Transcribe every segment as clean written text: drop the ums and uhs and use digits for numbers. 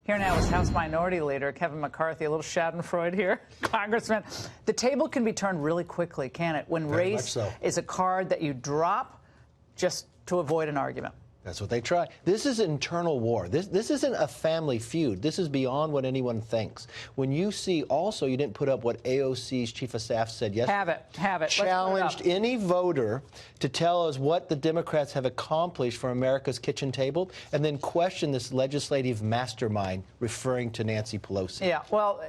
Here now is House Minority Leader Kevin McCarthy, a little schadenfreude here, Congressman. The table can be turned really quickly, can it? When Very race much so. is a card that you drop just to avoid an argument. That's what they try. This is internal war. This isn't a family feud. This is beyond what anyone thinks. When you see, also, you didn't put up what AOC's chief of staff said yesterday. Have it. Challenged any voter to tell us what the Democrats have accomplished for America's kitchen table, and then question this legislative mastermind, referring to Nancy Pelosi. Yeah. Well,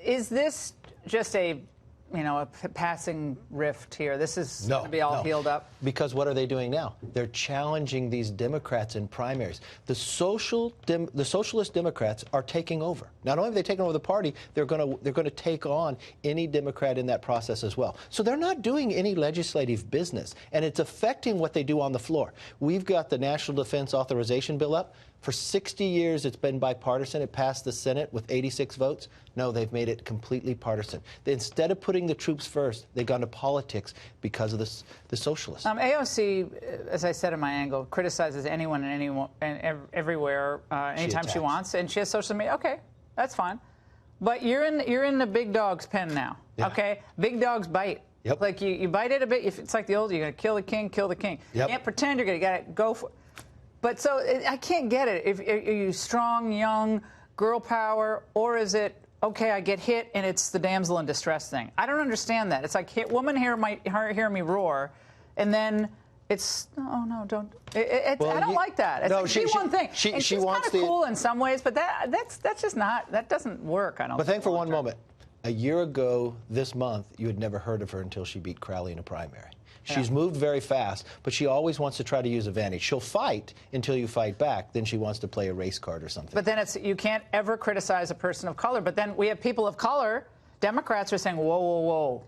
is this just a passing rift here? This is going to be all healed up? Because what are they doing now? They're challenging these Democrats in primaries. The socialist Democrats are taking over. Not only have they taken over the party, they're going to take on any Democrat in that process as well. So they're not doing any legislative business, and it's affecting what they do on the floor. We've got the National Defense Authorization Bill up. For 60 years, it's been bipartisan. It passed the Senate with 86 votes. No, they've made it completely partisan. Instead of putting the troops first, they've gone to politics because of the socialists. AOC, as I said in my angle, criticizes anyone and everywhere, anytime she wants, and she has social media. Okay, that's fine. But you're in the big dog's pen now. Yeah. Okay, big dogs bite. Yep. Like you bite it a bit. It's like the old, you're going to kill the king, kill the king. Yep. You can't pretend you're going to go for it. But so I can't get it. Are you strong, young, girl power, or is it, okay, I get hit and it's the damsel in distress thing? I don't understand that. It's like, woman hear me roar, and then it's, oh, no, don't. I don't like that. It's no, like, one thing. She wants wants kind of cool in some ways, but that's just not, that doesn't work, I don't think. But think for one moment. A year ago this month, you had never heard of her until she beat Crowley in a primary. She's moved very fast, but she always wants to try to use advantage. She'll fight until you fight back. Then she wants to play a race card or something. But then you can't ever criticize a person of color. But then we have people of color, Democrats are saying, whoa,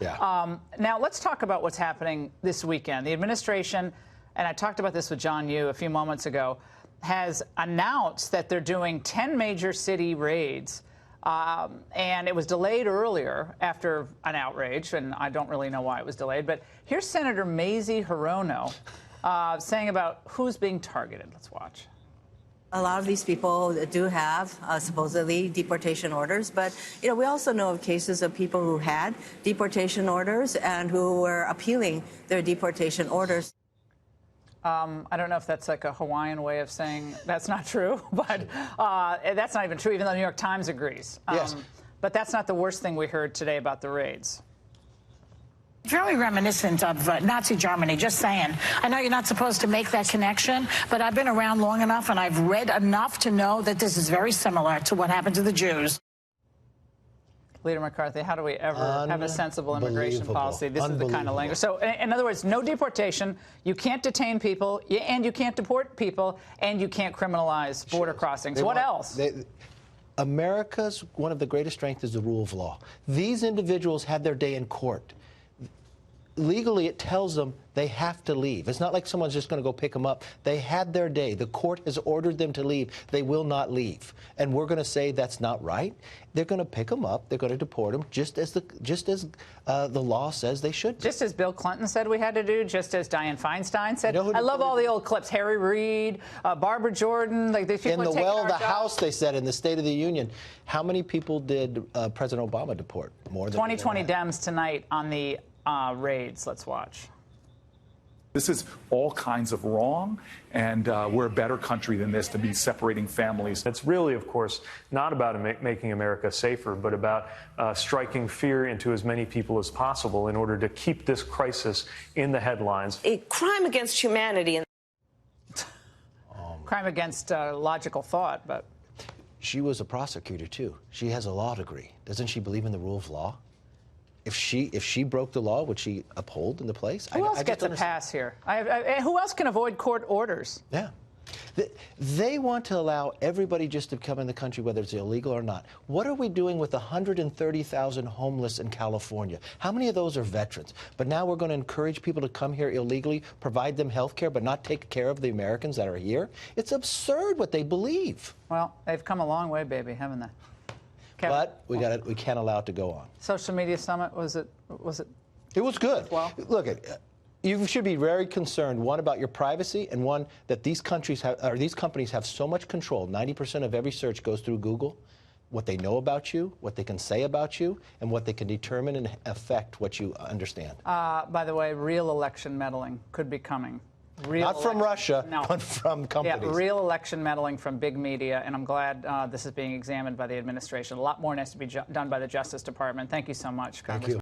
Yeah. Now, let's talk about what's happening this weekend. The administration, and I talked about this with John Yoo a few moments ago, has announced that they're doing 10 major city raids. And it was delayed earlier after an outrage, and I don't really know why it was delayed. But here's Senator Mazie Hirono saying about who's being targeted. Let's watch. A lot of these people do have supposedly deportation orders, but we also know of cases of people who had deportation orders and who were appealing their deportation orders. I don't know if that's like a Hawaiian way of saying that's not true, but that's not even true, even though the New York Times agrees. Yes. But that's not the worst thing we heard today about the raids. Very reminiscent of Nazi Germany, just saying. I know you're not supposed to make that connection, but I've been around long enough and I've read enough to know that this is very similar to what happened to the Jews. Leader McCarthy, how do we ever have a sensible immigration policy? This is the kind of language. So, in other words, no deportation. You can't detain people, and you can't deport people, and you can't criminalize border crossings. What else? America's one of the greatest strengths is the rule of law. These individuals had their day in court. Legally, it tells them they have to leave. It's not like someone's just going to go pick them up. They had their day. The court has ordered them to leave. They will not leave. And we're going to say that's not right. They're going to pick them up. They're going to deport them, just as the law says they should. Just as Bill Clinton said we had to do, just as Dianne Feinstein said. I love all the old clips. Harry Reid, Barbara Jordan. Like these people in the House, House, they said in the State of the Union, how many people did President Obama deport? More than 2020 Dems tonight on the raids. Let's watch. This is all kinds of wrong, and we're a better country than this to be separating families. It's really, of course, not about making America safer, but about striking fear into as many people as possible in order to keep this crisis in the headlines. A crime against humanity. Crime against logical thought, but... She was a prosecutor, too. She has a law degree. Doesn't she believe in the rule of law? If she broke the law, would she uphold in the place? Who else gets a pass here? Who else can avoid court orders? Yeah. They want to allow everybody just to come in the country, whether it's illegal or not. What are we doing with 130,000 homeless in California? How many of those are veterans? But now we're going to encourage people to come here illegally, provide them health care, but not take care of the Americans that are here? It's absurd what they believe. Well, they've come a long way, baby, haven't they? Kevin. But we can't allow it to go on. Social media summit, was it? It was good. Well, look, You should be very concerned, one, about your privacy, and one, that these countries have, or these companies have so much control. 90% of every search goes through Google. What they know about you, what they can say about you, and what they can determine and affect what you understand. By the way, real election meddling could be coming. Not from Russia, no. but from companies. Yeah, real election meddling from big media, and I'm glad this is being examined by the administration. A lot more needs to be done by the Justice Department. Thank you so much, Congressman.